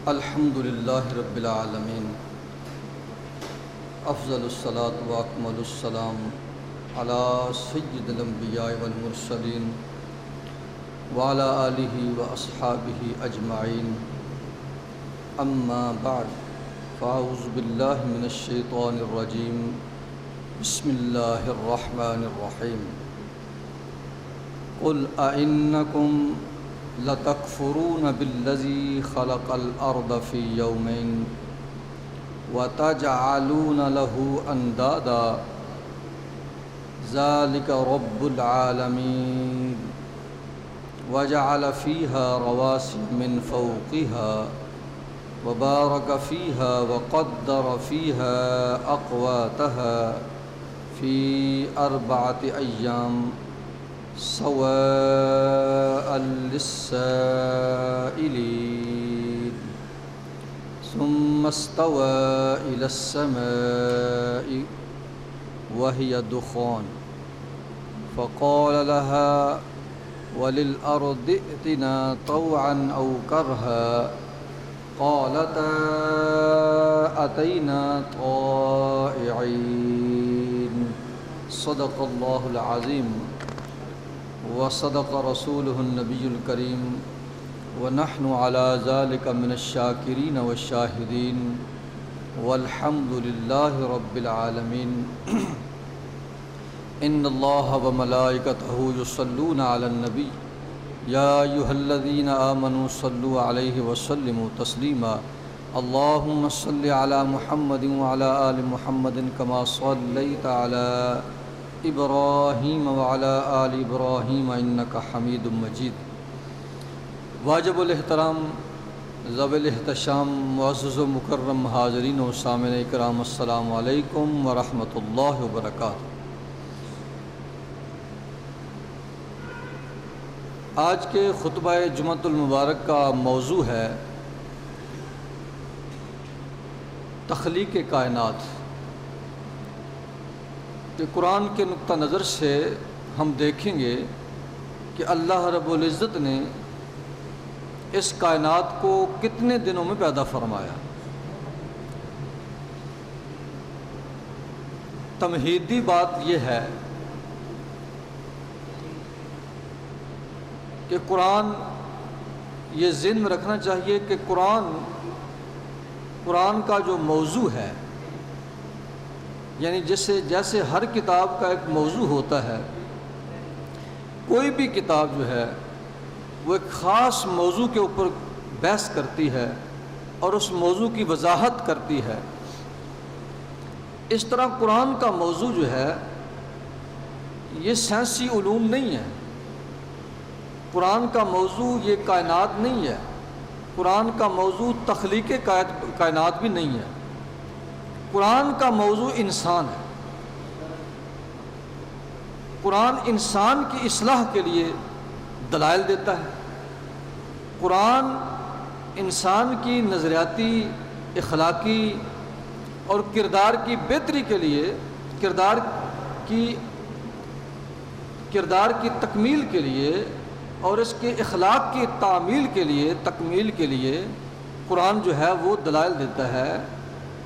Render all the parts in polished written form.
الحمد للہ رب العالمین، افضل الصلاۃ و اکمل السلام علی سید الانبیاء والمرسلین وعلی آلہ و اصحابہ اجمعین، اما بعد فاعوذ باللہ من الشیطان الرجیم، بسم اللہ الرحمن الرحیم۔ قل أئنكم لتكفرون بالذي خلق الأرض في يومين وتجعلون له أندادا ذلك رب العالمين وجعل فيها رواسي من فوقها وبارك فيها وقدر فيها أقواتها في 4 أيام سواء للسائلين ثم استوى إلى السماء وهي دخان فقال لها وللأرض ائتنا طوعا أو كرها قالتا أتينا طائعين۔ صدق الله العظيم وصدق رسوله النبي الكريم ونحن على ذلك من الشاكرين والشاهدين والحمد لله رب العالمين۔ إن الله وملائكته يصلون على النبي يا أيها الذين آمنوا صلوا عليه وسلموا تسليما۔ اللهم صل على محمد وعلى آل محمد كما صليت على ابراہیم وعلی آل ابراہیم انک حمید مجید۔ واجب الاحترام، ذوی الاحتشام، معزز و مکرم حاضرین و سامعین کرام، السلام علیکم ورحمۃ اللہ وبرکاتہ۔ آج کے خطبہ جمعۃ المبارک کا موضوع ہے تخلیق کائنات، کہ قرآن کے نقطہ نظر سے ہم دیکھیں گے کہ اللہ رب العزت نے اس کائنات کو کتنے دنوں میں پیدا فرمایا۔ تمہیدی بات یہ ہے کہ قرآن، یہ ذہن میں رکھنا چاہیے کہ قرآن کا جو موضوع ہے، یعنی جیسے ہر کتاب کا ایک موضوع ہوتا ہے، کوئی بھی کتاب جو ہے وہ ایک خاص موضوع کے اوپر بحث کرتی ہے اور اس موضوع کی وضاحت کرتی ہے۔ اس طرح قرآن کا موضوع جو ہے یہ سائنسی علوم نہیں ہے، قرآن کا موضوع یہ کائنات نہیں ہے، قرآن کا موضوع تخلیق کائنات بھی نہیں ہے، قرآن کا موضوع انسان ہے۔ قرآن انسان کی اصلاح کے لیے دلائل دیتا ہے، قرآن انسان کی نظریاتی، اخلاقی اور کردار کی بہتری کے لیے، کردار کی تکمیل کے لیے اور اس کے اخلاق کی تعمیل کے لیے، تکمیل کے لیے قرآن جو ہے وہ دلائل دیتا ہے،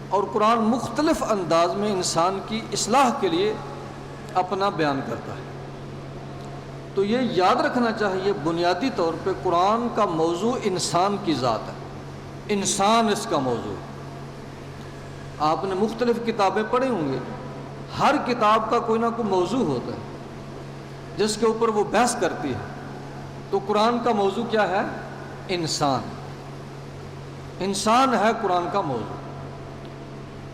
اور قرآن مختلف انداز میں انسان کی اصلاح کے لیے اپنا بیان کرتا ہے۔ تو یہ یاد رکھنا چاہیے بنیادی طور پہ قرآن کا موضوع انسان کی ذات ہے، انسان اس کا موضوع ہے۔ آپ نے مختلف کتابیں پڑھی ہوں گے، ہر کتاب کا کوئی نہ کوئی موضوع ہوتا ہے جس کے اوپر وہ بحث کرتی ہے۔ تو قرآن کا موضوع کیا ہے؟ انسان ہے قرآن کا موضوع۔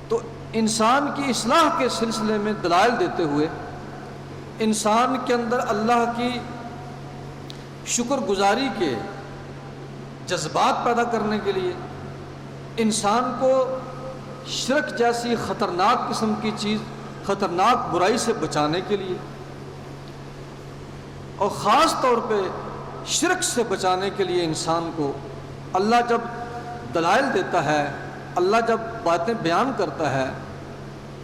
تو انسان کی اصلاح کے سلسلے میں دلائل دیتے ہوئے، انسان کے اندر اللہ کی شکر گزاری کے جذبات پیدا کرنے کے لیے، انسان کو شرک جیسی خطرناک قسم کی چیز، خطرناک برائی سے بچانے کے لیے، اور خاص طور پہ شرک سے بچانے کے لیے انسان کو اللہ جب دلائل دیتا ہے، اللہ جب باتیں بیان کرتا ہے،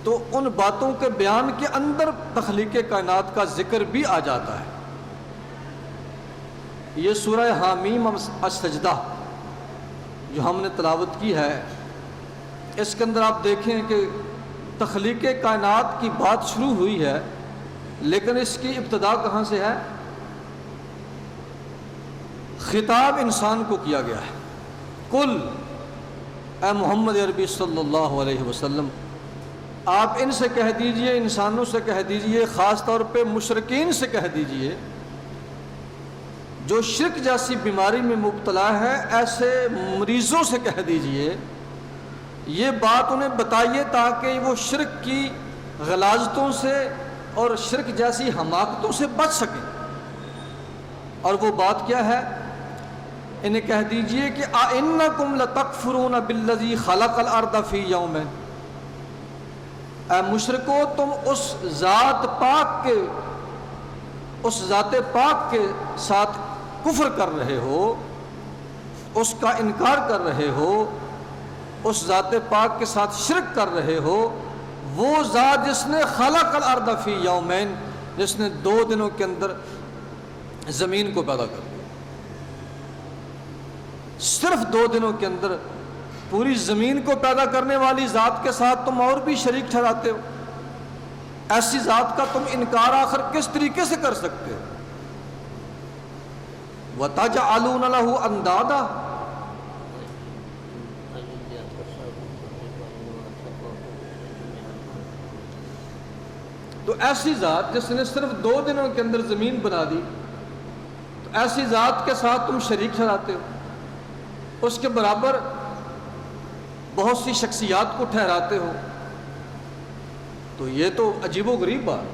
تو ان باتوں کے بیان کے اندر تخلیق کائنات کا ذکر بھی آ جاتا ہے۔ یہ سورہ حامیم السجدہ جو ہم نے تلاوت کی ہے، اس کے اندر آپ دیکھیں کہ تخلیق کائنات کی بات شروع ہوئی ہے، لیکن اس کی ابتدا کہاں سے ہے؟ خطاب انسان کو کیا گیا ہے۔ قل، اے محمد عربی صلی اللہ علیہ وسلم، آپ ان سے کہہ دیجئے، انسانوں سے کہہ دیجئے، خاص طور پہ مشرکین سے کہہ دیجئے جو شرک جیسی بیماری میں مبتلا ہے، ایسے مریضوں سے کہہ دیجئے، یہ بات انہیں بتائیے تاکہ وہ شرک کی غلاظتوں سے اور شرک جیسی حماقتوں سے بچ سکیں۔ اور وہ بات کیا ہے؟ انہیں کہہ دیجئے کہ اَإِنَّكُمْ لَتَكْفُرُونَ بِالَّذِي خَلَقَ الْأَرْضَ فِي يَوْمٍ، اے مشرکو، تم اس ذات پاک کے ساتھ کفر کر رہے ہو، اس کا انکار کر رہے ہو، اس ذات پاک کے ساتھ شرک کر رہے ہو، وہ ذات جس نے خلق الارض فی یومین، جس نے 2 دنوں کے اندر زمین کو پیدا کر دیا۔ صرف 2 دنوں کے اندر پوری زمین کو پیدا کرنے والی ذات کے ساتھ تم اور بھی شریک ٹھہراتے ہو۔ ایسی ذات کا تم انکار آخر کس طریقے سے کر سکتے ہو؟ وَتَجْعَلُونَ لَهُ أَنْدَادًا، تو ایسی ذات جس نے صرف 2 دنوں کے اندر زمین بنا دی، تو ایسی ذات کے ساتھ تم شریک ٹھہراتے ہو، اس کے برابر بہت سی شخصیات کو ٹھہراتے ہو، تو یہ تو عجیب و غریب بات۔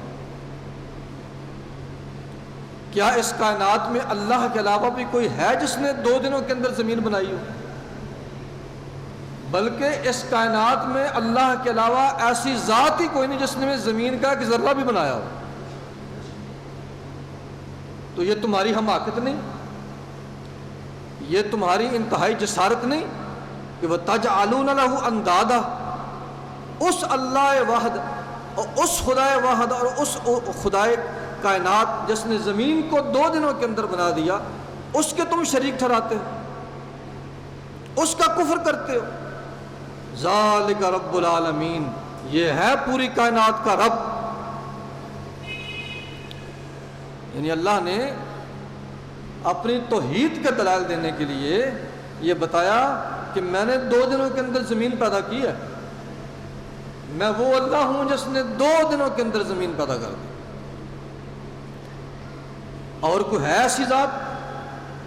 کیا اس کائنات میں اللہ کے علاوہ بھی کوئی ہے جس نے 2 دنوں کے اندر زمین بنائی ہو؟ بلکہ اس کائنات میں اللہ کے علاوہ ایسی ذات ہی کوئی نہیں جس نے زمین کا ایک ذرہ بھی بنایا ہو۔ تو یہ تمہاری حماقت نہیں، یہ تمہاری انتہائی جسارت نہیں کہ وَتَجْعَلُونَ لَهُ أَنْدَادًا، اس اللہ واحد اور اس خدائے واحد اور اس خدائے کائنات جس نے زمین کو 2 دنوں کے اندر بنا دیا، اس کے تم شریک ٹھہراتے ہو، اس کا کفر کرتے ہو۔ ذالک رب العالمین، یہ ہے پوری کائنات کا رب۔ یعنی اللہ نے اپنی توحید کے دلائل دینے کے لیے یہ بتایا کہ میں نے 2 دنوں کے اندر زمین پیدا کی ہے، میں وہ اللہ ہوں جس نے 2 دنوں کے اندر زمین پیدا کر دی۔ اور کوئی ہے ایسی ذات؟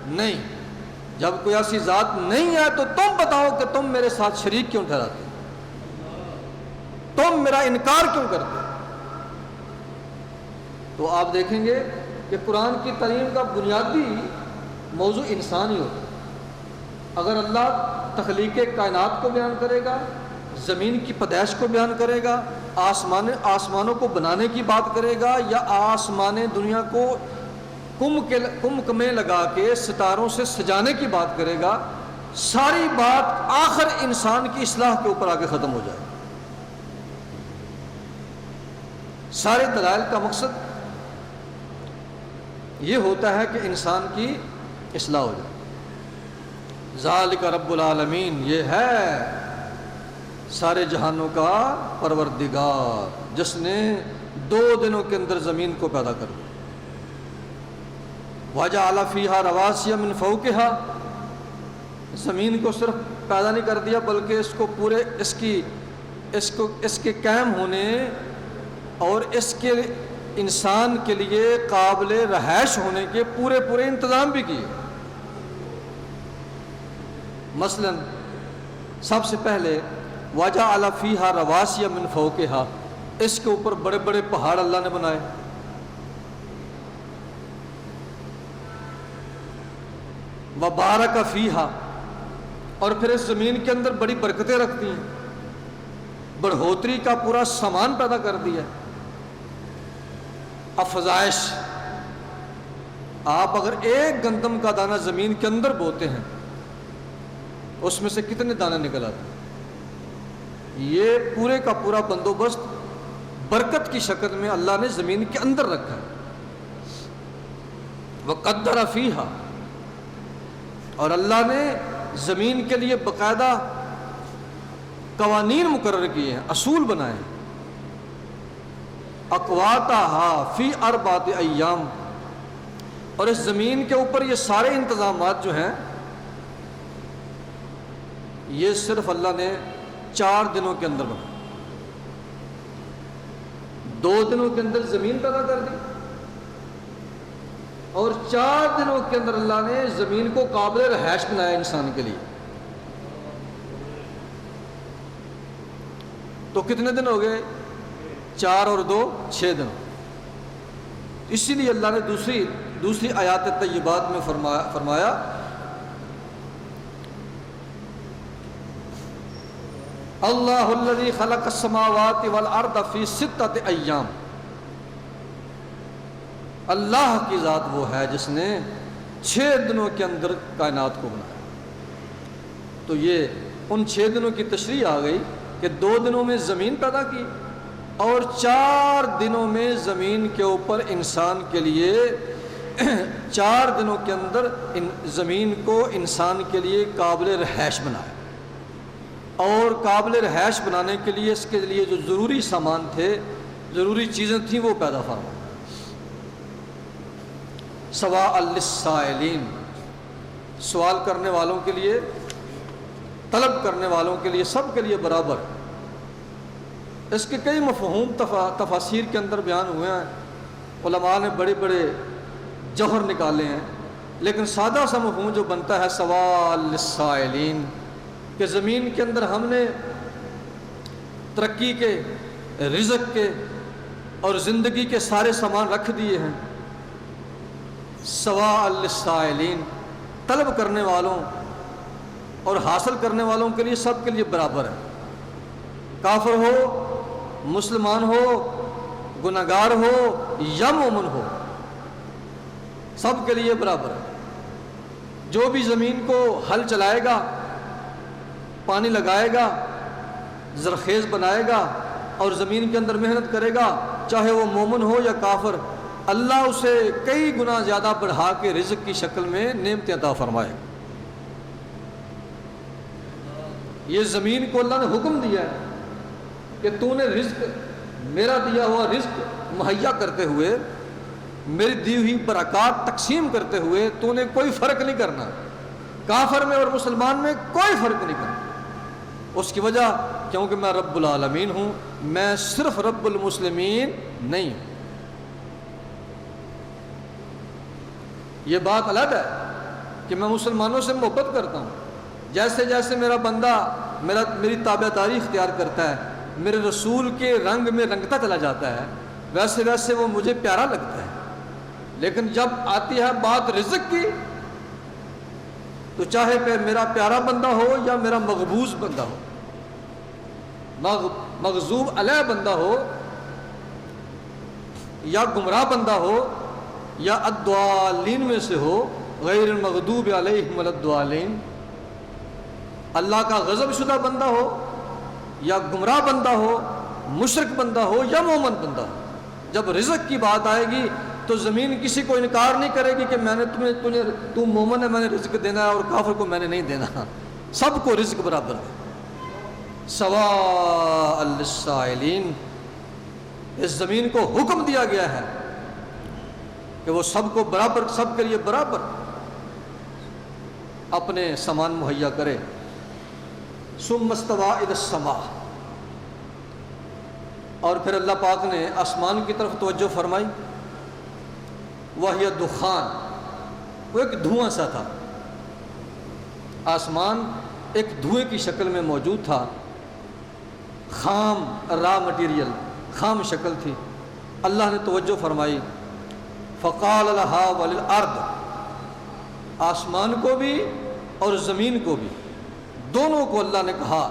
نہیں۔ جب کوئی ایسی ذات نہیں ہے تو تم بتاؤ کہ تم میرے ساتھ شریک کیوں ٹھہراتے، تم میرا انکار کیوں کرتے؟ تو آپ دیکھیں گے کہ قرآن کی تعلیم کا بنیادی موضوع انسان ہی ہوتا ہے۔ اگر اللہ تخلیق کائنات کو بیان کرے گا، زمین کی پیدائش کو بیان کرے گا، آسمانوں کو بنانے کی بات کرے گا، یا آسمان دنیا کو کم میں لگا کے ستاروں سے سجانے کی بات کرے گا، ساری بات آخر انسان کی اصلاح کے اوپر آگے ختم ہو جائے۔ سارے دلائل کا مقصد یہ ہوتا ہے کہ انسان کی اصلاح ہو جائے۔ ذالک رب العالمین، یہ ہے سارے جہانوں کا پروردگار جس نے 2 دنوں کے اندر زمین کو پیدا کر دیا۔ وَجَعَلَ فِيهَا رَوَاسِيَ مِن فَوْقِهَا، زمین کو صرف پیدا نہیں کر دیا بلکہ اس کو پورے اس کے قائم ہونے اور اس کے انسان کے لیے قابل رہائش ہونے کے پورے انتظام بھی کیے۔ مثلا سب سے پہلے وَجَعَلَ فِيهَا رَوَاسِيَ مِن فَوْقِهَا، اس کے اوپر بڑے بڑے پہاڑ اللہ نے بنائے۔ وَبَارَكَ فِيهَا، اور پھر اس زمین کے اندر بڑی برکتیں رکھتی ہیں، بڑھوتری کا پورا سامان پیدا کر دیا۔ افزائش، آپ اگر ایک گندم کا دانہ زمین کے اندر بوتے ہیں اس میں سے کتنے دانے نکل آتے ہیں؟ یہ پورے کا پورا بندوبست برکت کی شکل میں اللہ نے زمین کے اندر رکھا ہے۔ وَقَدَّرَ فِيهَا، اور اللہ نے زمین کے لیے باقاعدہ قوانین مقرر کیے ہیں، اصول بنائے ہیں۔ اقواتہا فی اربعۃ ایام، اور اس زمین کے اوپر یہ سارے انتظامات جو ہیں یہ صرف اللہ نے 4 دنوں کے اندر بنائے۔ 2 دنوں کے اندر زمین پیدا کر دی، اور 4 دنوں کے اندر اللہ نے زمین کو قابل رہائش بنایا انسان کے لیے۔ تو کتنے دن ہو گئے؟ 4 اور 2 6 دن۔ اسی لیے اللہ نے دوسری آیات طیبات میں فرمایا اللہ الذی خلق السماوات والارض فی 6 ایام، اللہ کی ذات وہ ہے جس نے 6 دنوں کے اندر کائنات کو بنایا۔ تو یہ ان 6 دنوں کی تشریح آ گئی کہ 2 دنوں میں زمین پیدا کی، اور 4 دنوں میں زمین کے اوپر انسان کے لیے 4 دنوں کے اندر زمین کو انسان کے لیے قابل رہائش بنایا، اور قابل رہائش بنانے کے لیے اس کے لیے جو ضروری سامان تھے، ضروری چیزیں تھیں، وہ پیدا فرمایا۔ سواء للسائلین، سوال کرنے والوں کے لیے، طلب کرنے والوں کے لیے، سب کے لیے برابر۔ اس کے کئی مفہوم تفاسیر کے اندر بیان ہوئے ہیں، علماء نے بڑے بڑے جوہر نکالے ہیں، لیکن سادہ سا مفہوم جو بنتا ہے سواء للسائلین، کہ زمین کے اندر ہم نے ترقی کے، رزق کے اور زندگی کے سارے سامان رکھ دیے ہیں۔ سواء للسائلین، طلب کرنے والوں اور حاصل کرنے والوں کے لیے سب کے لیے برابر ہے، کافر ہو، مسلمان ہو، گناہگار ہو یا مومن ہو، سب کے لیے برابر ہے۔ جو بھی زمین کو ہل چلائے گا، پانی لگائے گا، زرخیز بنائے گا اور زمین کے اندر محنت کرے گا، چاہے وہ مومن ہو یا کافر، اللہ اسے کئی گنا زیادہ بڑھا کے رزق کی شکل میں نعمتیں عطا فرمائے گا۔ یہ زمین کو اللہ نے حکم دیا ہے کہ تو نے رزق، میرا دیا ہوا رزق مہیا کرتے ہوئے، میری دی ہوئی برکات تقسیم کرتے ہوئے تو نے کوئی فرق نہیں کرنا، کافر میں اور مسلمان میں کوئی فرق نہیں کرنا۔ اس کی وجہ کیونکہ میں رب العالمین ہوں، میں صرف رب المسلمین نہیں ہوں۔ یہ بات الگ ہے کہ میں مسلمانوں سے محبت کرتا ہوں، جیسے جیسے میرا بندہ میری تابعداری اختیار کرتا ہے، میرے رسول کے رنگ میں رنگتا چلا جاتا ہے، ویسے ویسے وہ مجھے پیارا لگتا ہے۔ لیکن جب آتی ہے بات رزق کی، تو چاہے پھر میرا پیارا بندہ ہو یا میرا مغبوز بندہ ہو، مغضوب علیہ بندہ ہو یا گمراہ بندہ ہو یا الضالین میں سے ہو، غیر المغضوب علیہم ولا الضالین، اللہ کا غضب شدہ بندہ ہو یا گمراہ بندہ ہو، مشرک بندہ ہو یا مومن بندہ ہو، جب رزق کی بات آئے گی تو زمین کسی کو انکار نہیں کرے گی کہ میں نے تو مومن ہے، میں نے رزق دینا ہے، اور کافر کو میں نے نہیں دینا، سب کو رزق برابر ہے۔ سواء للسائلین، اس زمین کو حکم دیا گیا ہے کہ وہ سب کو برابر، سب کے لیے برابر اپنے سامان مہیا کرے۔ ثم استوى الى السماء، اور پھر اللہ پاک نے آسمان کی طرف توجہ فرمائی، وہی دخان، وہ ایک دھواں سا تھا، آسمان ایک دھوئیں کی شکل میں موجود تھا، خام را مٹیریل، خام شکل تھی۔ اللہ نے توجہ فرمائی، فقال لها وللارض، آسمان کو بھی اور زمین کو بھی، دونوں کو اللہ نے کہا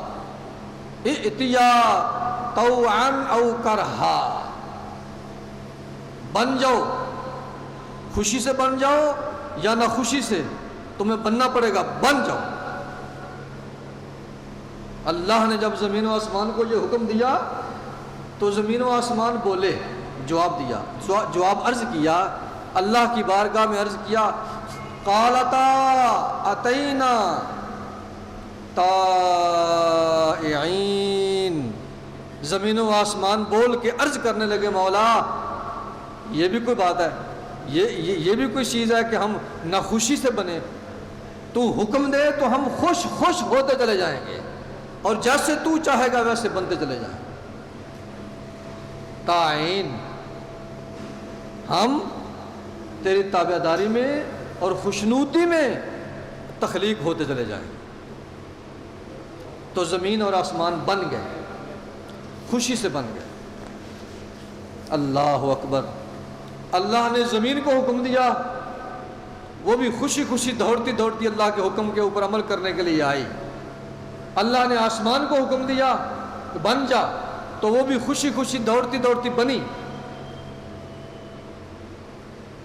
ائتیا طوعا او کرہا، بن جاؤ، خوشی سے بن جاؤ یا نہ خوشی سے، تمہیں بننا پڑے گا، بن جاؤ۔ اللہ نے جب زمین و آسمان کو یہ حکم دیا تو زمین و آسمان بولے، جواب دیا، جواب عرض کیا، اللہ کی بارگاہ میں عرض کیا، قالتا اتینا طائعین، زمین و آسمان بول کے عرض کرنے لگے مولا یہ بھی کوئی بات ہے، یہ بھی کوئی چیز ہے کہ ہم ناخوشی سے بنے، تو حکم دے تو ہم خوش خوش ہوتے چلے جائیں گے اور جیسے تو چاہے گا ویسے بنتے چلے جائیں گے۔ طائعین، ہم تیری تابعداری میں اور خوشنودی میں تخلیق ہوتے چلے جائیں گے۔ تو زمین اور آسمان بن گئے، خوشی سے بن گئے۔ اللہ اکبر، اللہ نے زمین کو حکم دیا، وہ بھی خوشی خوشی دوڑتی دوڑتی اللہ کے حکم کے اوپر عمل کرنے کے لیے آئی۔ اللہ نے آسمان کو حکم دیا کہ بن جا، تو وہ بھی خوشی خوشی دوڑتی دوڑتی بنی۔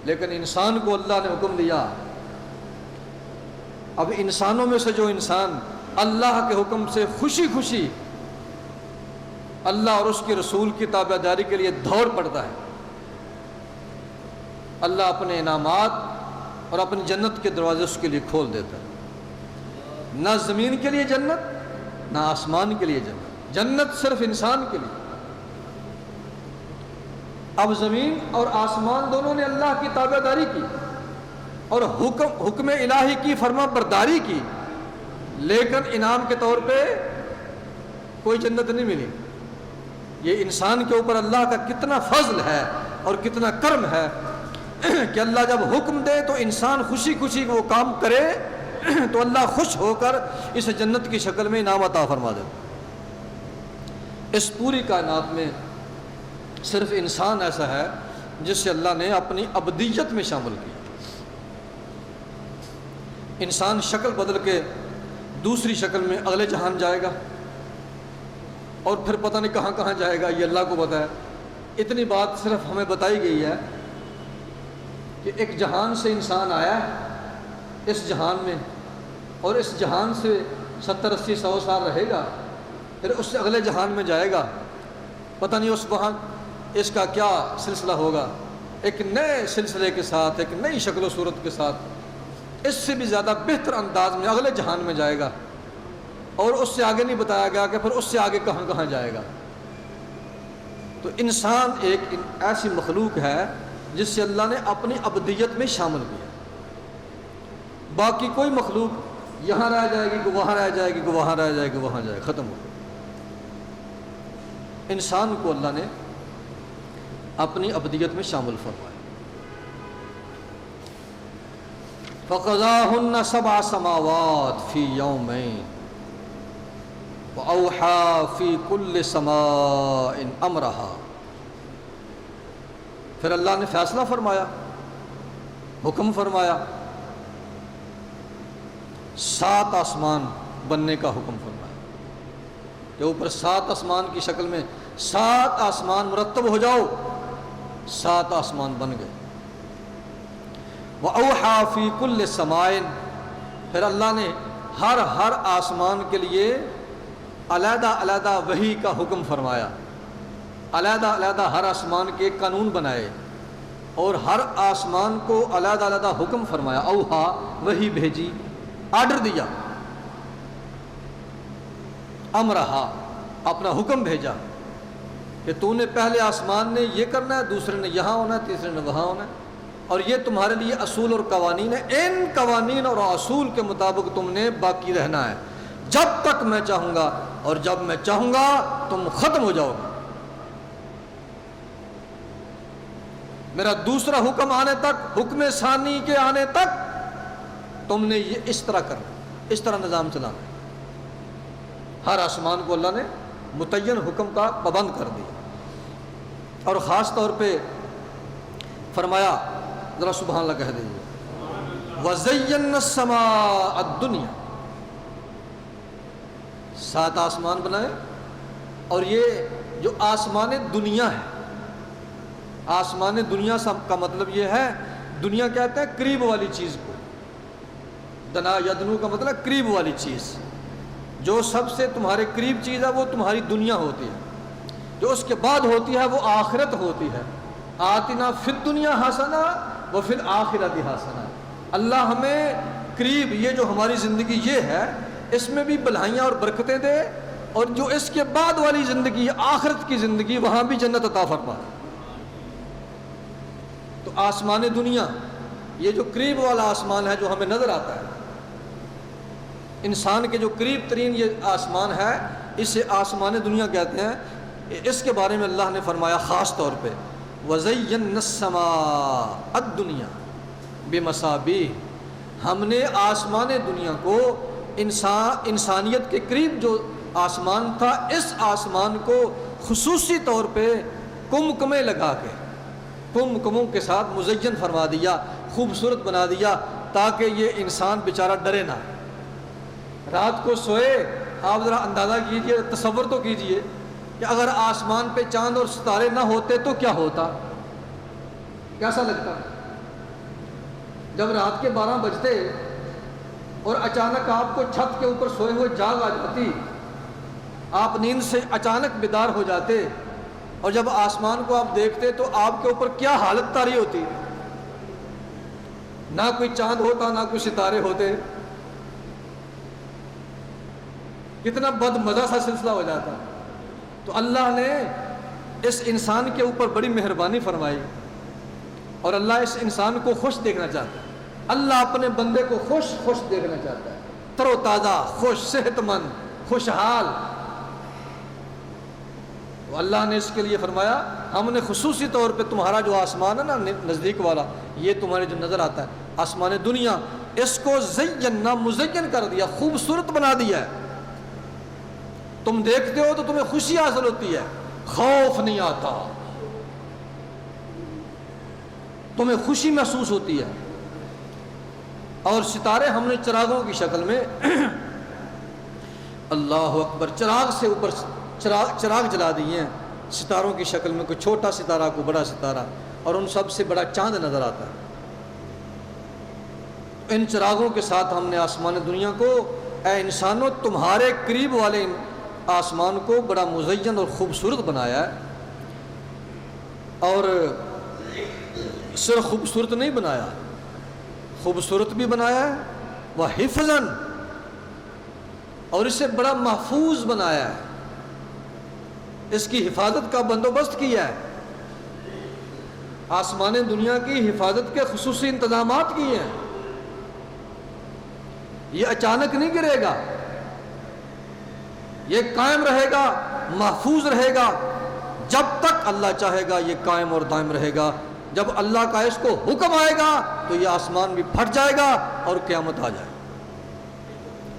لیکن انسان کو اللہ نے حکم دیا، اب انسانوں میں سے جو انسان اللہ کے حکم سے خوشی خوشی اللہ اور اس کے رسول کی تابعداری کے لیے دوڑ پڑتا ہے، اللہ اپنے انعامات اور اپنی جنت کے دروازے اس کے لیے کھول دیتا ہے۔ نہ زمین کے لیے جنت، نہ آسمان کے لیے جنت، جنت صرف انسان کے لیے۔ اب زمین اور آسمان دونوں نے اللہ کی تابعداری کی اور حکم الہی کی فرما برداری کی، لیکن انعام کے طور پہ کوئی جنت نہیں ملی۔ یہ انسان کے اوپر اللہ کا کتنا فضل ہے اور کتنا کرم ہے کہ اللہ جب حکم دے تو انسان خوشی خوشی وہ کام کرے تو اللہ خوش ہو کر اس جنت کی شکل میں انعام عطا فرما دے۔ اس پوری کائنات میں صرف انسان ایسا ہے جس سے اللہ نے اپنی ابدیت میں شامل کیا۔ انسان شکل بدل کے دوسری شکل میں اگلے جہان جائے گا اور پھر پتہ نہیں کہاں کہاں جائے گا، یہ اللہ کو پتہ ہے۔ اتنی بات صرف ہمیں بتائی گئی ہے کہ ایک جہان سے انسان آیا ہے اس جہان میں، اور اس جہان سے 70-80-100 سال رہے گا، پھر اس سے اگلے جہان میں جائے گا، پتہ نہیں اس وہاں اس کا کیا سلسلہ ہوگا، ایک نئے سلسلے کے ساتھ، ایک نئی شکل و صورت کے ساتھ، اس سے بھی زیادہ بہتر انداز میں اگلے جہان میں جائے گا، اور اس سے آگے نہیں بتایا گیا کہ پھر اس سے آگے کہاں کہاں جائے گا۔ تو انسان ایک ایسی مخلوق ہے جس سے اللہ نے اپنی ابدیت میں شامل کیا۔ باقی کوئی مخلوق یہاں رہ جائے گی کہ وہاں رہ جائے گی کہ وہاں رہ جائے گی وہاں جائے گی، ختم ہو گیا۔ انسان کو اللہ نے اپنی ابدیت میں شامل فرمایا۔ فَقَضَاهُنَّ سَبْعَ سَمَاوَاتٍ فِي يَوْمَيْنِ وَأَوْحَى فِي كُلِّ سَمَاءٍ أَمْرَهَا۔ پھر اللہ نے فیصلہ فرمایا، حکم فرمایا، 7 آسمان بننے کا حکم فرمایا کہ اوپر 7 آسمان کی شکل میں 7 آسمان مرتب ہو جاؤ، 7 آسمان بن گئے۔ وَأَوْحَى فِي كُلِّ سَمَاءٍ، پھر اللہ نے ہر آسمان کے لیے علیحدہ علیحدہ وحی کا حکم فرمایا، علیحدہ علیحدہ ہر آسمان کے قانون بنائے اور ہر آسمان کو علیحدہ علیحدہ حکم فرمایا۔ اوحا، وحی بھیجی، آرڈر دیا، امرہا، اپنا حکم بھیجا کہ تو نے پہلے آسمان نے یہ کرنا ہے، دوسرے نے یہاں ہونا ہے، تیسرے نے وہاں ہونا ہے، اور یہ تمہارے لیے اصول اور قوانین ہے، ان قوانین اور اصول کے مطابق تم نے باقی رہنا ہے جب تک میں چاہوں گا، اور جب میں چاہوں گا تم ختم ہو جاؤ گے۔ میرا دوسرا حکم آنے تک، حکم ثانی کے آنے تک تم نے یہ اس طرح کرنا، اس طرح نظام چلانا۔ ہر آسمان کو اللہ نے متعین حکم کا پابند کر دیا، اور خاص طور پہ فرمایا، ذرا سبحان اللہ کہہ دیجیے، وَزَيَّنَّا السَّمَاءَ الدُّنْيَا، 7 آسمان بنائے، اور یہ جو آسمان دنیا ہے، آسمان دنیا کا مطلب یہ ہے، دنیا کہتے ہیں قریب والی چیز کو، دنا یدنو کا مطلب قریب والی چیز، جو سب سے تمہارے قریب چیز ہے وہ تمہاری دنیا ہوتی ہے، جو اس کے بعد ہوتی ہے وہ آخرت ہوتی ہے۔ آتنا فی الدنیا حسنہ وفی الآخرۃ حسنہ، اللہ ہمیں قریب، یہ جو ہماری زندگی یہ ہے، اس میں بھی بھلائیاں اور برکتیں دے، اور جو اس کے بعد والی زندگی، آخرت کی زندگی، وہاں بھی جنت عطا فرما۔ تو آسمان دنیا، یہ جو قریب والا آسمان ہے جو ہمیں نظر آتا ہے، انسان کے جو قریب ترین یہ آسمان ہے، اسے آسمان دنیا کہتے ہیں۔ اس کے بارے میں اللہ نے فرمایا خاص طور پہ وَزَيَّنَّا السَّمَاءَ الدُّنْيَا بِمَصَابِيحَ، ہم نے آسمان دنیا کو انسانیت کے قریب جو آسمان تھا، اس آسمان کو خصوصی طور پہ کمکمیں لگا کے، کمکموں کے ساتھ مزین فرما دیا، خوبصورت بنا دیا، تاکہ یہ انسان بیچارہ ڈرے نہ۔ رات کو سوئے، آپ ذرا اندازہ کیجئے، تصور تو کیجئے کہ اگر آسمان پہ چاند اور ستارے نہ ہوتے تو کیا ہوتا، کیسا لگتا؟ جب رات کے 12 بجتے اور اچانک آپ کو چھت کے اوپر سوئے ہوئے جاگ آ جاتی، آپ نیند سے اچانک بیدار ہو جاتے، اور جب آسمان کو آپ دیکھتے تو آپ کے اوپر کیا حالت طاری ہوتی، نہ کوئی چاند ہوتا، نہ کوئی ستارے ہوتے، کتنا بد مزہ سا سلسلہ ہو جاتا۔ تو اللہ نے اس انسان کے اوپر بڑی مہربانی فرمائی، اور اللہ اس انسان کو خوش دیکھنا چاہتا ہے۔ اللہ اپنے بندے کو خوش دیکھنا چاہتا ہے، تر و تازہ، خوش، صحت مند، خوشحال۔ تو اللہ نے اس کے لیے فرمایا ہم نے خصوصی طور پہ تمہارا جو آسمان ہے نا نزدیک والا، یہ تمہارے جو نظر آتا ہے آسمان دنیا، اس کو زینا، مزین کر دیا، خوبصورت بنا دیا ہے۔ تم دیکھتے ہو تو تمہیں خوشی حاصل ہوتی ہے، خوف نہیں آتا، تمہیں خوشی محسوس ہوتی ہے۔ اور ستارے ہم نے چراغوں کی شکل میں اللہ اکبر، چراغ سے اوپر چراغ جلا دیے ہیں ستاروں کی شکل میں، کوئی چھوٹا ستارہ، کوئی بڑا ستارہ، اور ان سب سے بڑا چاند نظر آتا ہے۔ ان چراغوں کے ساتھ ہم نے آسمان دنیا کو، اے انسانوں، تمہارے قریب والے آسمان کو بڑا مزین اور خوبصورت بنایا ہے۔ اور صرف خوبصورت نہیں بنایا، خوبصورت بھی بنایا ہے، وہ حفظاً، اور اسے بڑا محفوظ بنایا ہے، اس کی حفاظت کا بندوبست کیا ہے، آسمان دنیا کی حفاظت کے خصوصی انتظامات کیے ہیں۔ یہ اچانک نہیں گرے گا، یہ قائم رہے گا، محفوظ رہے گا، جب تک اللہ چاہے گا یہ قائم اور دائم رہے گا۔ جب اللہ کا اس کو حکم آئے گا تو یہ آسمان بھی پھٹ جائے گا اور قیامت آ جائے گا۔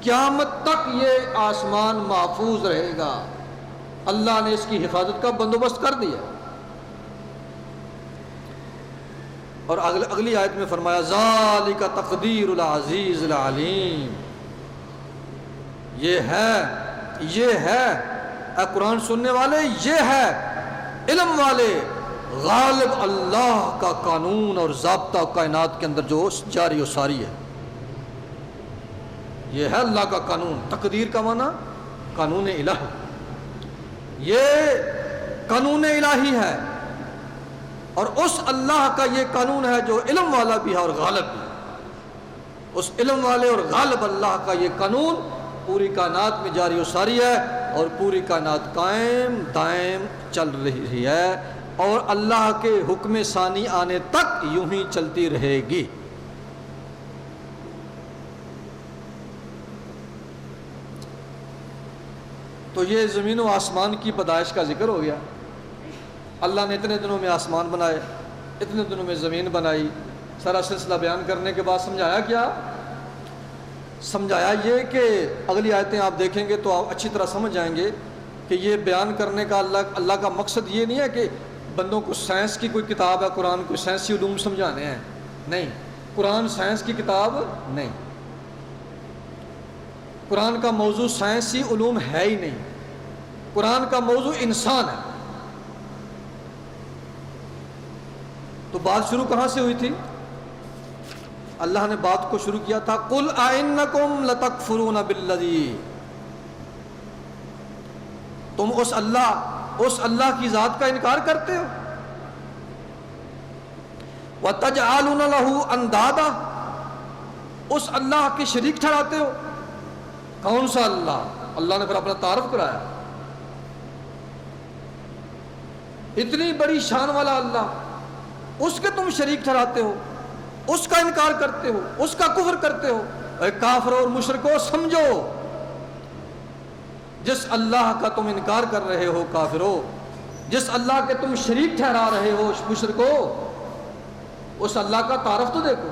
قیامت تک یہ آسمان محفوظ رہے گا، اللہ نے اس کی حفاظت کا بندوبست کر دیا۔ اور اگلی آیت میں فرمایا ذالک تقدیر العزیز العلیم، یہ ہے اے قرآن سننے والے، یہ ہے علم والے غالب اللہ کا قانون اور ضابطہ کائنات کے اندر جو جاری و ساری ہے۔ یہ ہے اللہ کا قانون، تقدیر کا معنی قانون الہی، یہ قانون الہی ہے، اور اس اللہ کا یہ قانون ہے جو علم والا بھی ہے اور غالب بھی ہے۔ اس علم والے اور غالب اللہ کا یہ قانون پوری کائنات میں جاری و ساری ہے، اور پوری کائنات قائم دائم چل رہی ہے، اور اللہ کے حکم ثانی آنے تک یوں ہی چلتی رہے گی۔ تو یہ زمین و آسمان کی پیدائش کا ذکر ہو گیا۔ اللہ نے اتنے دنوں میں آسمان بنائے، اتنے دنوں میں زمین بنائی۔ سارا سلسلہ بیان کرنے کے بعد سمجھایا کیا؟ سمجھایا یہ کہ اگلی آیتیں آپ دیکھیں گے تو آپ اچھی طرح سمجھ جائیں گے کہ یہ بیان کرنے کا اللہ کا مقصد یہ نہیں ہے کہ بندوں کو سائنس کی کوئی کتاب ہے قرآن، کوئی سائنسی علوم سمجھانے ہیں، نہیں، قرآن سائنس کی کتاب نہیں، قرآن کا موضوع سائنسی علوم ہے ہی نہیں، قرآن کا موضوع انسان ہے۔ تو بات شروع کہاں سے ہوئی تھی؟ اللہ نے بات کو شروع کیا تھا قُلْ أَإِنَّكُمْ لَتَكْفُرُونَ بِالَّذِي، تم اس اللہ کی ذات کا انکار کرتے ہو، وَتَجْعَلُونَ لَهُ أَنْدَادًا، اس اللہ کے شریک ٹھہراتے ہو، کون سا اللہ؟ اللہ نے پھر اپنا تعارف کرایا، اتنی بڑی شان والا اللہ، اس کے تم شریک ٹھہراتے ہو، اس کا انکار کرتے ہو، اس کا کفر کرتے ہو۔ اے کافروں اور مشرکوں، سمجھو جس اللہ کا تم انکار کر رہے ہو کافروں، جس اللہ کے تم شریک ٹھہرا رہے ہو مشرکوں، اس اللہ کا تعارف تو دیکھو۔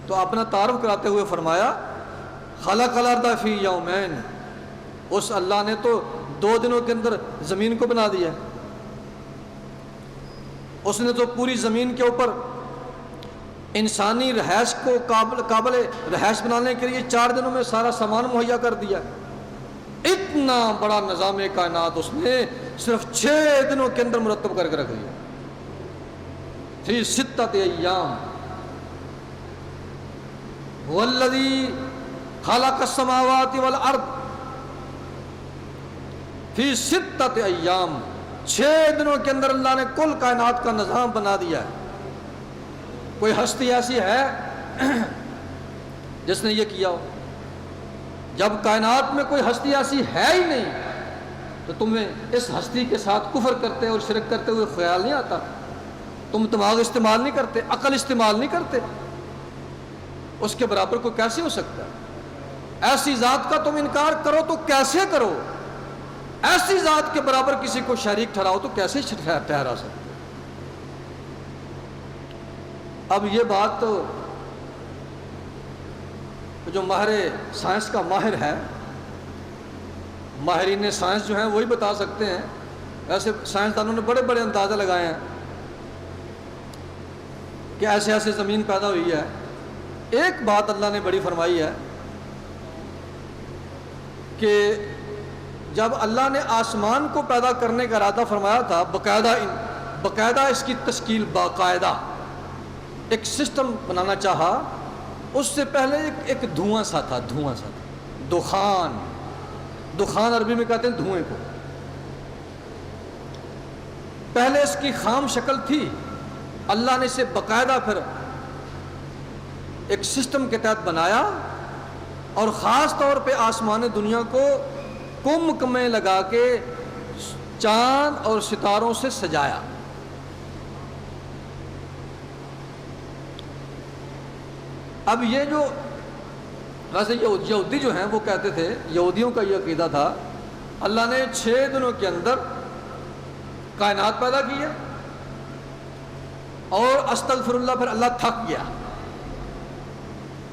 تو اپنا تعارف کراتے ہوئے فرمایا خلق الارض فی یومین، اس اللہ نے تو 2 دنوں کے اندر زمین کو بنا دیا، اس نے تو پوری زمین کے اوپر انسانی رہائش کو قابل رہائش بنانے کے لیے 4 دنوں میں سارا سامان مہیا کر دیا۔ اتنا بڑا نظام کائنات اس نے صرف 6 دنوں کے اندر مرتب کر کے رکھ دیا، فی 6 ایام۔ والذی خلق السماوات والارض فی 6 ایام، 6 دنوں کے اندر اللہ نے کل کائنات کا نظام بنا دیا ہے۔ کوئی ہستی ایسی ہے جس نے یہ کیا ہو؟ جب کائنات میں کوئی ہستی ایسی ہے ہی نہیں تو تمہیں اس ہستی کے ساتھ کفر کرتے اور شرک کرتے ہوئے خیال نہیں آتا؟ تم دماغ استعمال نہیں کرتے، عقل استعمال نہیں کرتے؟ اس کے برابر کوئی کیسے ہو سکتا ہے؟ ایسی ذات کا تم انکار کرو تو کیسے کرو؟ ایسی ذات کے برابر کسی کو شریک ٹھہراؤ تو کیسے ٹھہرا سکتے؟ اب یہ بات تو جو ماہر سائنس کا ماہر ہے، ماہرین سائنس جو ہیں وہی بتا سکتے ہیں۔ ایسے سائنسدانوں نے بڑے بڑے اندازے لگائے ہیں کہ ایسے ایسے زمین پیدا ہوئی ہے۔ ایک بات اللہ نے بڑی فرمائی ہے کہ جب اللہ نے آسمان کو پیدا کرنے کا ارادہ فرمایا تھا، باقاعدہ اس کی تشکیل، باقاعدہ ایک سسٹم بنانا چاہا، اس سے پہلے ایک دھواں سا تھا، دخان عربی میں کہتے ہیں دھوئیں کو۔ پہلے اس کی خام شکل تھی، اللہ نے اسے باقاعدہ پھر ایک سسٹم کے تحت بنایا اور خاص طور پہ آسمان دنیا کو کم میں لگا کے چاند اور ستاروں سے سجایا۔ اب یہ جو ویسے یہودی جو ہیں وہ کہتے تھے، یہودیوں کا یہ عقیدہ تھا اللہ نے 6 دنوں کے اندر کائنات پیدا کی ہے اور استغفر اللہ، پھر اللہ تھک گیا۔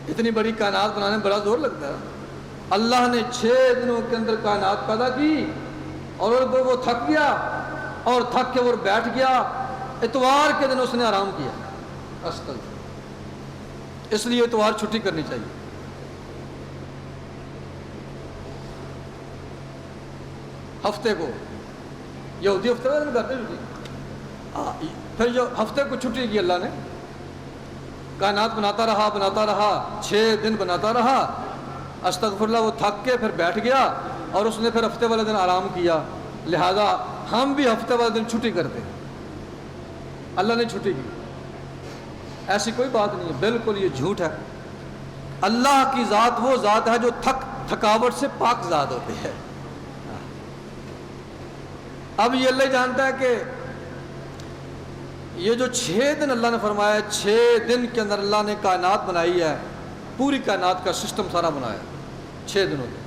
اتنی بڑی کائنات بنانے میں بڑا زور لگتا ہے۔ اللہ نے 6 دنوں کے اندر کائنات پیدا کی اور وہ تھک گیا، اور تھک کے وہ بیٹھ گیا، اتوار کے دن اس نے آرام کیا۔ استغفر، اس لیے اتوار چھٹی کرنی چاہیے۔ ہفتے کو یہودی ہفتے میں کرتے چھٹی، پھر جو ہفتے کو چھٹی کی اللہ نے، کائنات بناتا رہا 6 دن بناتا رہا، استغفر اللہ، وہ تھک کے پھر بیٹھ گیا اور اس نے پھر ہفتے والے دن آرام کیا۔ لہذا ہم بھی ہفتے والے دن چھٹی کرتے ہیں، اللہ نے چھٹی کی، ایسی کوئی بات نہیں ہے، بالکل یہ جھوٹ ہے۔ اللہ کی ذات وہ ذات ہے جو تھکاوٹ سے پاک ذات ہوتی ہے۔ اب یہ اللہ جانتا ہے کہ یہ جو 6 دن اللہ نے فرمایا ہے، 6 دن کے اندر اللہ نے کائنات بنائی ہے، پوری کائنات کا سسٹم سارا بنایا 6 دنوں میں۔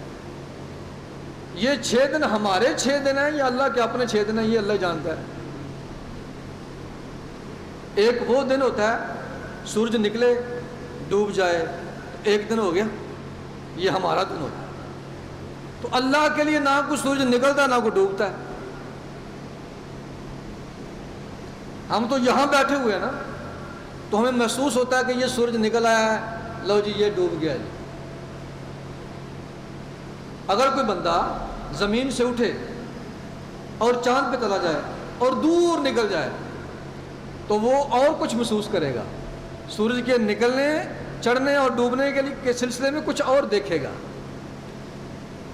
یہ 6 دن ہمارے 6 دن ہیں یا اللہ کے اپنے 6 دن ہیں، یہ اللہ جانتا ہے۔ ایک وہ دن ہوتا ہے سورج نکلے ڈوب جائے، 1 دن ہو گیا، یہ ہمارا دن ہوتا ہے۔ تو اللہ کے لیے نہ کوئی سورج نکلتا ہے نہ کوئی ڈوبتا ہے۔ ہم تو یہاں بیٹھے ہوئے ہیں نا، تو ہمیں محسوس ہوتا ہے کہ یہ سورج نکل آیا ہے، لو جی یہ ڈوب گیا جی۔ اگر کوئی بندہ زمین سے اٹھے اور چاند پہ چلا جائے اور دور نکل جائے تو وہ اور کچھ محسوس کرے گا، سورج کے نکلنے، چڑھنے اور ڈوبنے کے سلسلے میں کچھ اور دیکھے گا۔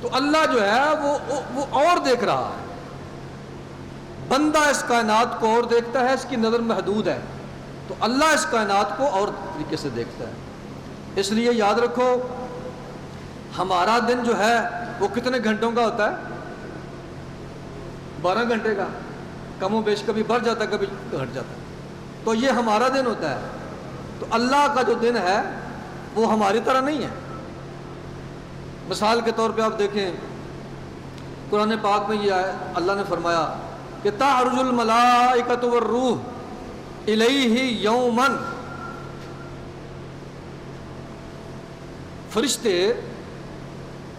تو اللہ جو ہے وہ اور دیکھ رہا ہے، بندہ اس کائنات کو اور دیکھتا ہے، اس کی نظر محدود ہے، تو اللہ اس کائنات کو اور طریقے سے دیکھتا ہے۔ اس لیے یاد رکھو ہمارا دن جو ہے وہ کتنے گھنٹوں کا ہوتا ہے؟ 12 گھنٹے کا، کم و بیش کبھی بڑھ جاتا ہے کبھی گھٹ جاتا ہے، تو یہ ہمارا دن ہوتا ہے۔ تو اللہ کا جو دن ہے وہ ہماری طرح نہیں ہے۔ مثال کے طور پہ آپ دیکھیں قرآن پاک میں یہ آئے، اللہ نے فرمایا کہ تعرج الملائکۃ والروح الیہ یوماً، فرشتے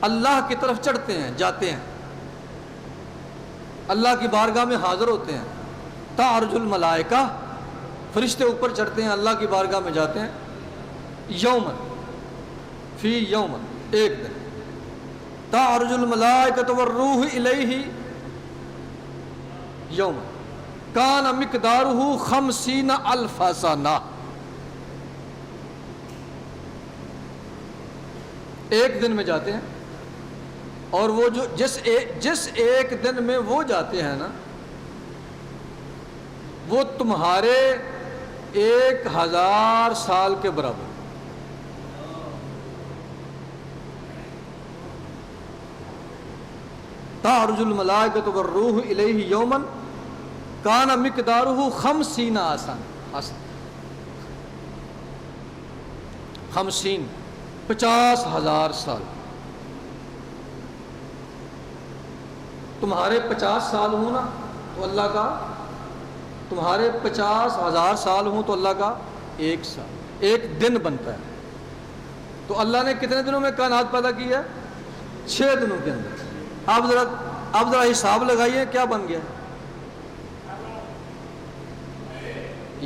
اللہ کی طرف چڑھتے ہیں، جاتے ہیں، اللہ کی بارگاہ میں حاضر ہوتے ہیں۔ تعرج الملائکہ، فرشتے اوپر چڑھتے ہیں، اللہ کی بارگاہ میں جاتے ہیں، یوماً، فی یوماً، ایک دن۔ تعرج الملائکۃ والروح الیہ یوماً کان مقدارہ 50,000 سنہ، ایک دن میں جاتے ہیں، اور وہ جو جس ایک دن میں وہ جاتے ہیں نا، وہ تمہارے 1000 سال کے برابر۔ تعرج الملائکۃ والروح الیہ یوماً کان مقدارہ 50,000 سنہ، 50,000 سال۔ تمہارے 50 سال ہوں نا تو اللہ کا، تمہارے 50,000 سال ہوں تو اللہ کا ایک سال، ایک دن بنتا ہے۔ تو اللہ نے کتنے دنوں میں کائنات پیدا کی ہے؟ 6 دنوں کے اندر۔ آپ ذرا حساب لگائیے کیا بن گیا۔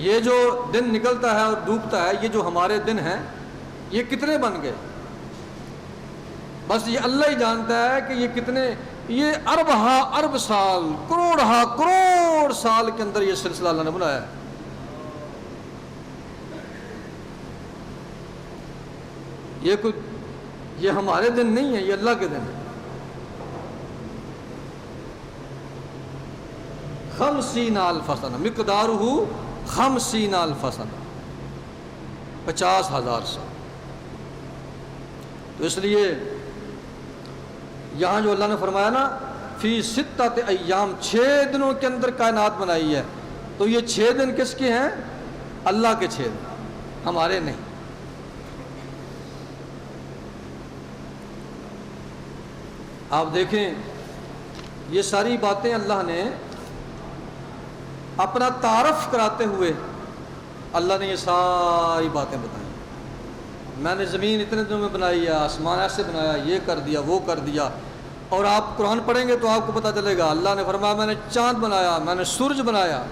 یہ جو دن نکلتا ہے اور ڈوبتا ہے، یہ جو ہمارے دن ہیں، یہ کتنے بن گئے؟ بس یہ اللہ ہی جانتا ہے کہ یہ کتنے، یہ ارب سال، کروڑ سال کے اندر یہ سلسلہ اللہ نے بنایا ہے۔ یہ ہمارے دن نہیں ہے، یہ اللہ کے دن ہے۔ 50,000 سنہ، مقدارہ 50,000 سنہ، 50,000 سال۔ تو اس لیے یہاں جو اللہ نے فرمایا نا فی 6 ایام، 6 دنوں کے اندر کائنات بنائی ہے، تو یہ 6 دن کس کے ہیں؟ اللہ کے 6 دن، ہمارے نہیں۔ آپ دیکھیں یہ ساری باتیں اللہ نے اپنا تعارف کراتے ہوئے اللہ نے یہ ساری باتیں بتائیں۔ میں نے زمین اتنے دنوں میں بنائی ہے، آسمان ایسے بنایا، یہ کر دیا، وہ کر دیا۔ اور آپ قرآن پڑھیں گے تو آپ کو پتہ چلے گا، اللہ نے فرمایا میں نے چاند بنایا، میں نے سورج بنایا،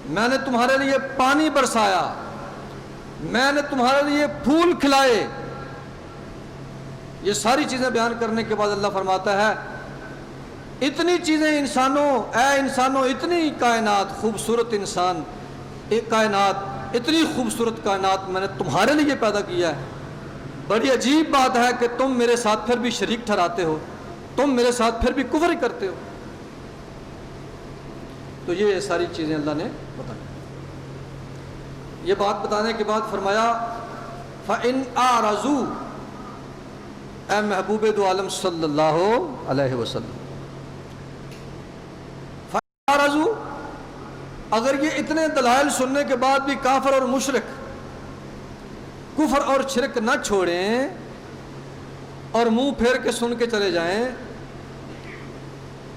میں نے تمہارے لیے پانی برسایا، میں نے تمہارے لیے پھول کھلائے۔ یہ ساری چیزیں بیان کرنے کے بعد اللہ فرماتا ہے اتنی چیزیں اے انسانوں، اتنی کائنات خوبصورت انسان، ایک کائنات، اتنی خوبصورت کائنات میں نے تمہارے لیے پیدا کیا ہے۔ بڑی عجیب بات ہے کہ تم میرے ساتھ پھر بھی شریک ٹھہراتے ہو، تم میرے ساتھ پھر بھی کفر کرتے ہو۔ تو یہ ساری چیزیں اللہ نے بتائی۔ یہ بات بتانے کے بعد فرمایا فَإِنْ أَعْرَضُوا، اے محبوب دو عالم صلی اللہ علیہ وسلم، فَإِنْ أَعْرَضُوا، اگر یہ اتنے دلائل سننے کے بعد بھی کافر اور مشرک کفر اور شرک نہ چھوڑیں اور منہ پھیر کے سن کے چلے جائیں،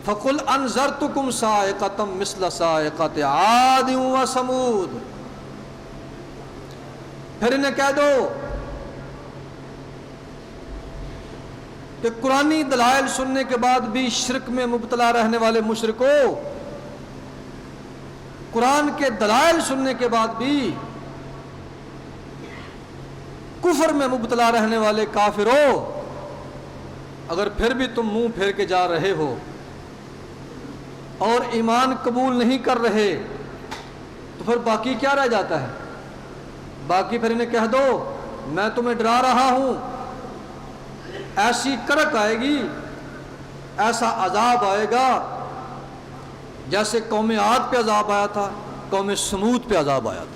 فَقُلْ أَنذَرْتُكُمْ صَاعِقَةً مِثْلَ صَاعِقَةِ عَادٍ وَثَمُودَ، پھر انہیں کہہ دو کہ قرآنی دلائل سننے کے بعد بھی شرک میں مبتلا رہنے والے مشرکوں، قرآن کے دلائل سننے کے بعد بھی کفر میں مبتلا رہنے والے کافروں، اگر پھر بھی تم منہ پھیر کے جا رہے ہو اور ایمان قبول نہیں کر رہے تو پھر باقی کیا رہ جاتا ہے؟ باقی پھر انہیں کہہ دو میں تمہیں ڈرا رہا ہوں، ایسی کرک آئے گی، ایسا عذاب آئے گا جیسے قوم عاد پہ عذاب آیا تھا، قوم سمود پہ عذاب آیا تھا۔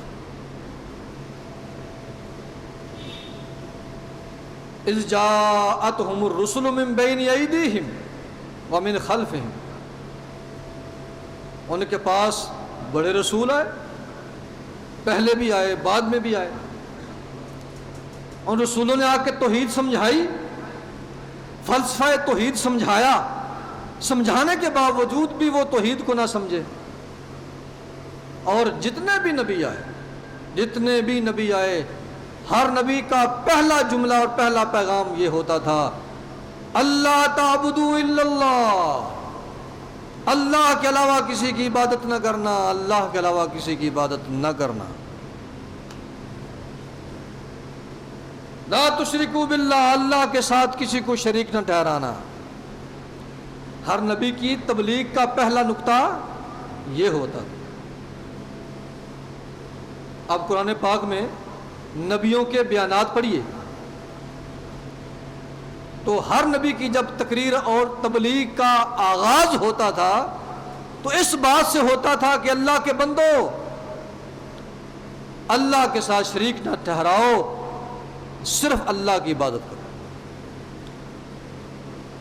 اذ جاءتهم الرسل من بین ایدیہم ومن خلفہم، ان کے پاس بڑے رسول آئے، پہلے بھی آئے بعد میں بھی آئے، ان رسولوں نے آ کے توحید سمجھائی، فلسفہ توحید سمجھایا، سمجھانے کے باوجود بھی وہ توحید کو نہ سمجھے۔ اور جتنے بھی نبی آئے ہر نبی کا پہلا جملہ اور پہلا پیغام یہ ہوتا تھا، اللہ تعبدوا الا اللہ، اللہ کے علاوہ کسی کی عبادت نہ کرنا، اللہ کے علاوہ کسی کی عبادت نہ کرنا، لا تشرکوا باللہ، اللہ کے ساتھ کسی کو شریک نہ ٹھہرانا۔ ہر نبی کی تبلیغ کا پہلا نقطہ یہ ہوتا تھا۔ اب قرآن پاک میں نبیوں کے بیانات پڑھیے تو ہر نبی کی جب تقریر اور تبلیغ کا آغاز ہوتا تھا تو اس بات سے ہوتا تھا کہ اللہ کے بندو، اللہ کے ساتھ شریک نہ ٹھہراؤ، صرف اللہ کی عبادت کرو۔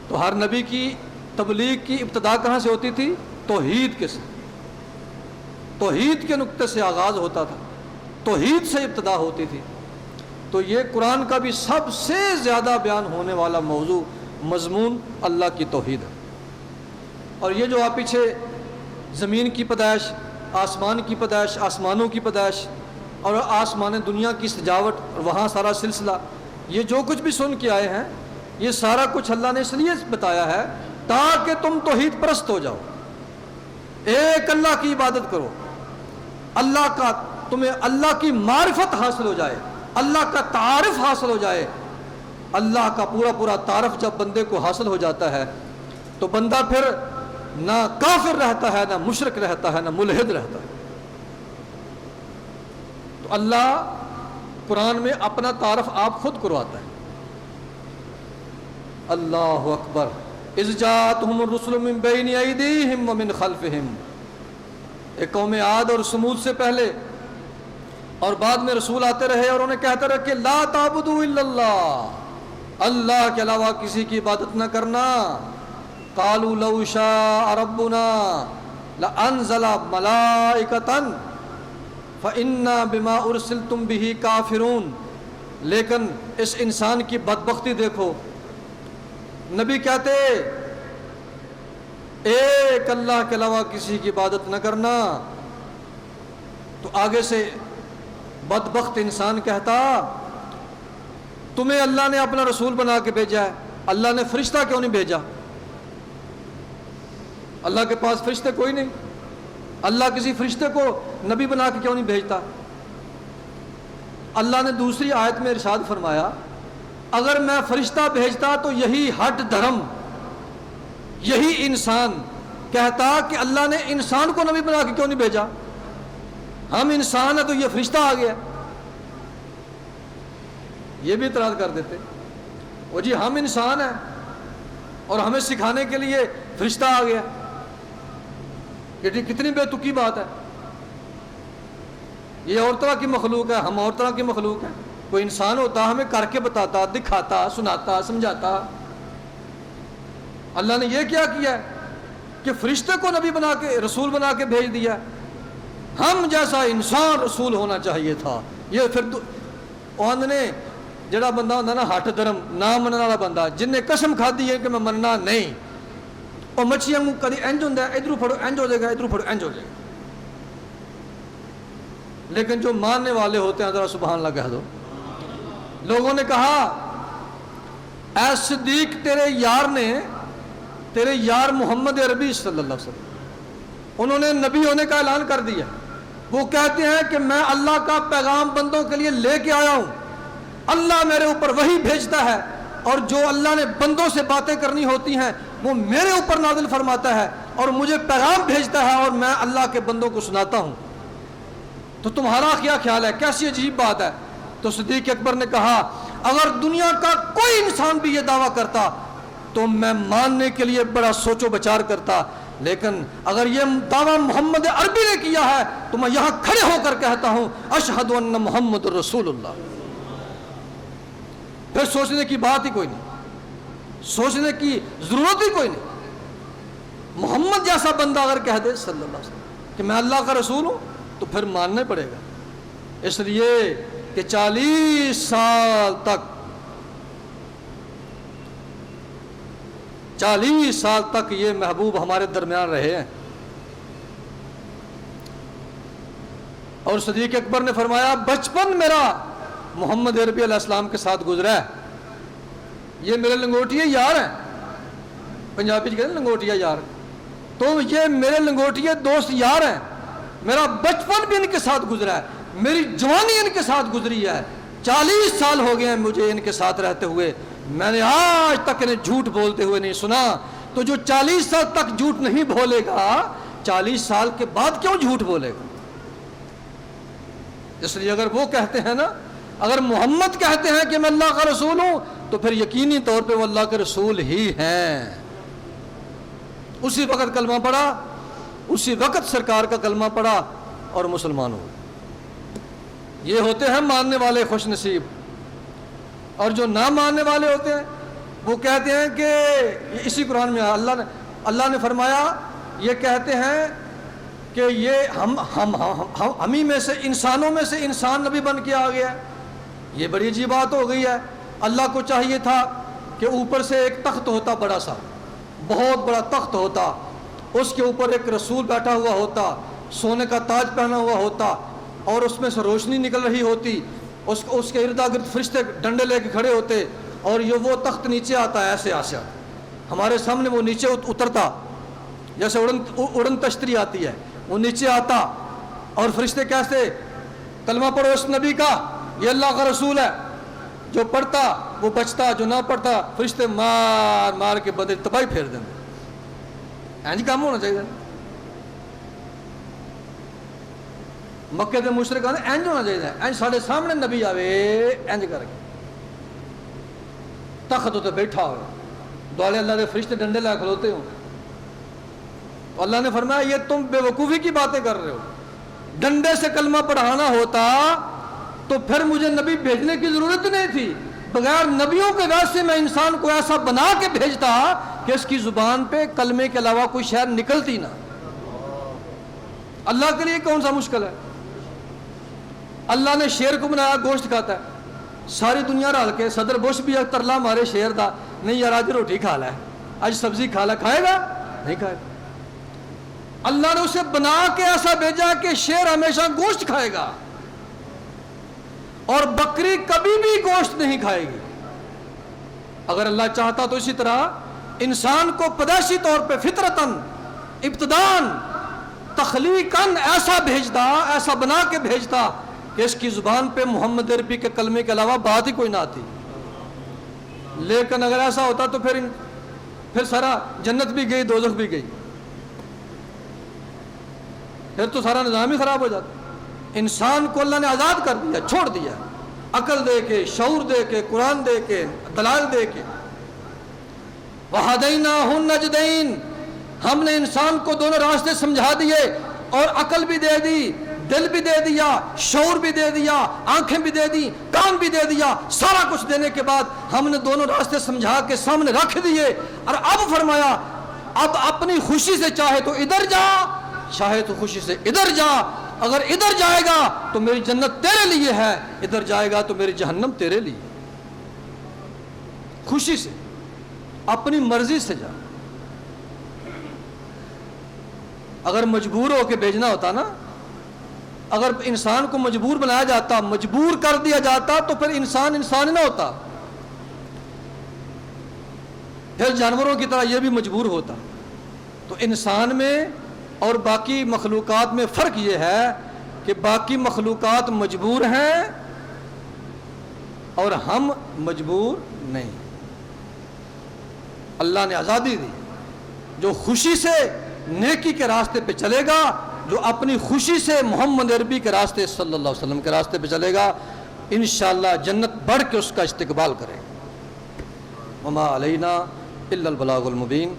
تو ہر نبی کی تبلیغ کی ابتدا کہاں سے ہوتی تھی؟ توحید کے سے، توحید کے نقطے سے آغاز ہوتا تھا، توحید سے ابتدا ہوتی تھی۔ تو یہ قرآن کا بھی سب سے زیادہ بیان ہونے والا موضوع مضمون اللہ کی توحید ہے۔ اور یہ جو آپ پیچھے زمین کی پیدائش، آسمان کی پیدائش، آسمانوں کی پیدائش اور آسمان دنیا کی سجاوٹ اور وہاں سارا سلسلہ، یہ جو کچھ بھی سن کے آئے ہیں یہ سارا کچھ اللہ نے اس لیے بتایا ہے تاکہ تم توحید پرست ہو جاؤ، ایک اللہ کی عبادت کرو، اللہ کا تمہیں اللہ کی معرفت حاصل ہو جائے، اللہ کا تعارف حاصل ہو جائے۔ اللہ کا پورا تعارف جب بندے کو حاصل ہو جاتا ہے تو بندہ پھر نہ کافر رہتا ہے، نہ مشرک رہتا ہے، نہ ملحد رہتا ہے۔ تو اللہ قرآن میں اپنا تعارف آپ خود کرواتا ہے۔ اللہ اکبر، اذ جاءتهم الرسل من بین ایدیہم ومن خلفہم، ایک قوم عاد اور سمود سے پہلے اور بعد میں رسول آتے رہے اور انہیں کہتے رہے کہ لا تعبدوا الا اللہ، اللہ کے علاوہ کسی کی عبادت نہ کرنا۔ قالوا لو شاء ربنا لانزل ملائکۃ فإنا بما ارسلتم به کافرون، لیکن اس انسان کی بدبختی دیکھو، نبی کہتے ایک اللہ کے علاوہ کسی کی عبادت نہ کرنا، تو آگے سے بدبخت انسان کہتا تمہیں اللہ نے اپنا رسول بنا کے بھیجا ہے، اللہ نے فرشتہ کیوں نہیں بھیجا؟ اللہ کے پاس فرشتے کوئی نہیں، اللہ کسی فرشتے کو نبی بنا کے کیوں نہیں بھیجتا؟ اللہ نے دوسری آیت میں ارشاد فرمایا اگر میں فرشتہ بھیجتا تو یہی ہٹ دھرم، یہی انسان کہتا کہ اللہ نے انسان کو نبی بنا کے کیوں نہیں بھیجا، ہم انسان ہیں تو یہ فرشتہ آ گیا۔ یہ بھی اعتراض کر دیتے وہ جی ہم انسان ہیں اور ہمیں سکھانے کے لیے فرشتہ آ گیا، یہ کتنی بے تکی بات ہے، یہ اور طرح کی مخلوق ہے، ہم اور طرح کی مخلوق ہیں، کوئی انسان ہوتا ہمیں کر کے بتاتا، دکھاتا، سناتا، سمجھاتا۔ اللہ نے یہ کیا کیا ہے کہ فرشتے کو نبی بنا کے رسول بنا کے بھیج دیا، ہم جیسا انسان رسول ہونا چاہیے تھا۔ یہ پھر نے جڑا بندہ ہوتا نا ہٹ دھرم نہ مننے والا بندہ، جن نے قسم کھادی ہے کہ میں مننا نہیں، اور مچھیاں کدی انج ہوتا ہے ادھر پھڑو انج ہو جائے گا، ادھر پھڑو انج ہو جائے گا، لیکن جو ماننے والے ہوتے ہیں ذرا سبحان اللہ کہہ دو۔ لوگوں نے کہا اے صدیق تیرے یار نے، تیرے یار محمد عربی صلی اللہ علیہ وسلم، انہوں نے نبی ہونے کا اعلان کر دیا، وہ کہتے ہیں کہ میں اللہ کا پیغام بندوں کے لیے لے کے آیا ہوں، اللہ میرے اوپر وحی بھیجتا ہے اور جو اللہ نے بندوں سے باتیں کرنی ہوتی ہیں وہ میرے اوپر نازل فرماتا ہے اور مجھے پیغام بھیجتا ہے اور میں اللہ کے بندوں کو سناتا ہوں، تو تمہارا کیا خیال ہے؟ کیسی عجیب بات ہے۔ تو صدیق اکبر نے کہا اگر دنیا کا کوئی انسان بھی یہ دعویٰ کرتا تو میں ماننے کے لیے بڑا سوچ و بچار کرتا، لیکن اگر یہ دعویٰ محمد عربی نے کیا ہے تو میں یہاں کھڑے ہو کر کہتا ہوں اشہد ان محمد رسول اللہ۔ پھر سوچنے کی بات ہی کوئی نہیں، سوچنے کی ضرورت ہی کوئی نہیں۔ محمد جیسا بندہ اگر کہہ دے صلی اللہ علیہ وسلم کہ میں اللہ کا رسول ہوں تو پھر ماننا پڑے گا، اس لیے کہ 40 سال تک یہ محبوب ہمارے درمیان رہے ہیں۔ اور صدیق اکبر نے فرمایا بچپن میرا محمد عربی علیہ السلام کے ساتھ گزرا ہے، یہ میرے لنگوٹیے یار ہیں، پنجابی کہتے ہیں لنگوٹیا یار، تو یہ میرے لنگوٹیے دوست یار ہیں، میرا بچپن بھی ان کے ساتھ گزرا ہے، میری جوانی ان کے ساتھ گزری ہے، 40 سال ہو گئے ہیں مجھے ان کے ساتھ رہتے ہوئے، میں نے آج تک انہیں جھوٹ بولتے ہوئے نہیں سنا۔ تو جو 40 سال تک جھوٹ نہیں بولے گا 40 سال کے بعد کیوں جھوٹ بولے گا؟ اس لیے اگر وہ کہتے ہیں نا، اگر محمد کہتے ہیں کہ میں اللہ کا رسول ہوں تو پھر یقینی طور پہ وہ اللہ کے رسول ہی ہیں۔ اسی وقت کلمہ پڑھا، اسی وقت سرکار کا کلمہ پڑھا اور مسلمان ہو۔ یہ ہوتے ہیں ماننے والے خوش نصیب، اور جو نہ ماننے والے ہوتے ہیں وہ کہتے ہیں کہ اسی قرآن میں اللہ نے فرمایا، یہ کہتے ہیں کہ یہ ہم ہی میں سے انسانوں میں سے انسان نبی بن کے آ گیا ہے۔ یہ بڑی عجیب بات ہو گئی ہے۔ اللہ کو چاہیے تھا کہ اوپر سے ایک تخت ہوتا، بڑا سا بہت بڑا تخت ہوتا، اس کے اوپر ایک رسول بیٹھا ہوا ہوتا، سونے کا تاج پہنا ہوا ہوتا، اور اس میں سے روشنی نکل رہی ہوتی، اس کے ارد گرد فرشتے ڈنڈے لے کے کھڑے ہوتے، اور یہ وہ تخت نیچے آتا ہے، ایسے آسیا ہمارے سامنے وہ نیچے اترتا، جیسے اڑن تشتری آتی ہے، وہ نیچے آتا، اور فرشتے کیسے کلمہ پڑھو اس نبی کا، یہ اللہ کا رسول ہے، جو پڑھتا وہ بچتا، جو نہ پڑھتا فرشتے مار مار کے بدلے تباہی پھیر دیں۔ اینج کام ہونا چاہیے، مکے دے مشرکاں نے اینج ہونا چاہیے، اینج ساڑھے سامنے نبی آوے اینج کر کے تخت ہوتے بیٹھا ہو، دوالے اللہ دے فرشتے ڈنڈے لے کھلوتے ہوں۔ اللہ نے فرمایا یہ تم بے وقوفی کی باتیں کر رہے ہو، ڈنڈے سے کلمہ پڑھانا ہوتا تو پھر مجھے نبی بھیجنے کی ضرورت نہیں تھی، بغیر نبیوں کے واسطے میں انسان کو ایسا بنا کے بھیجتا کہ اس کی زبان پہ کلمے کے علاوہ کوئی شے نکلتی نہ۔ اللہ کے لیے کون سا مشکل ہے؟ اللہ نے شیر کو بنایا گوشت کھاتا ہے، ساری دنیا رل کے صدر بش بھی ترلا مارے شیر دا، نہیں یار آج روٹی کھا لے، آج سبزی کھا لے، کھائے گا نہیں کھائے گا۔ اللہ نے اسے بنا کے ایسا بھیجا کہ شیر ہمیشہ گوشت کھائے گا اور بکری کبھی بھی گوشت نہیں کھائے گی۔ اگر اللہ چاہتا تو اسی طرح انسان کو پیدائشی طور پہ فطرتاً ابتداءً تخلیقاً ایسا بھیجتا، ایسا بنا کے بھیجتا کہ اس کی زبان پہ محمد عربی کے کلمے کے علاوہ بات ہی کوئی نہ آتی۔ لیکن اگر ایسا ہوتا تو پھر سارا جنت بھی گئی، دوزخ بھی گئی، پھر تو سارا نظام ہی خراب ہو جاتا۔ انسان کو اللہ نے آزاد کر دیا، چھوڑ دیا، عقل دے کے، شعور دے کے، قرآن دے کے، دلائل دے کے۔ وَهَدَيْنَاهُ النَّجْدَيْنِ، ہم نے انسان کو دونوں راستے سمجھا دیے، اور عقل بھی دے دی، دل بھی دے دیا، شعور بھی دے دیا، آنکھیں بھی دے دی، کان بھی دے دیا، سارا کچھ دینے کے بعد ہم نے دونوں راستے سمجھا کے سامنے رکھ دیے، اور اب فرمایا اب اپنی خوشی سے چاہے تو ادھر جا، چاہے تو خوشی سے ادھر جا، اگر ادھر جائے گا تو میری جنت تیرے لیے ہے، ادھر جائے گا تو میری جہنم تیرے لیے۔ خوشی سے، اپنی مرضی سے جا۔ اگر مجبور ہو کے بھیجنا ہوتا نا، اگر انسان کو مجبور بنایا جاتا، مجبور کر دیا جاتا تو پھر انسان نہ ہوتا، پھر جانوروں کی طرح یہ بھی مجبور ہوتا۔ تو انسان میں اور باقی مخلوقات میں فرق یہ ہے کہ باقی مخلوقات مجبور ہیں اور ہم مجبور نہیں۔ اللہ نے آزادی دی، جو خوشی سے نیکی کے راستے پہ چلے گا، جو اپنی خوشی سے محمد عربی کے راستے صلی اللہ علیہ وسلم کے راستے پہ چلے گا، انشاءاللہ جنت بڑھ کے اس کا استقبال کرے گا۔ وما علینا الا البلاغ المبین۔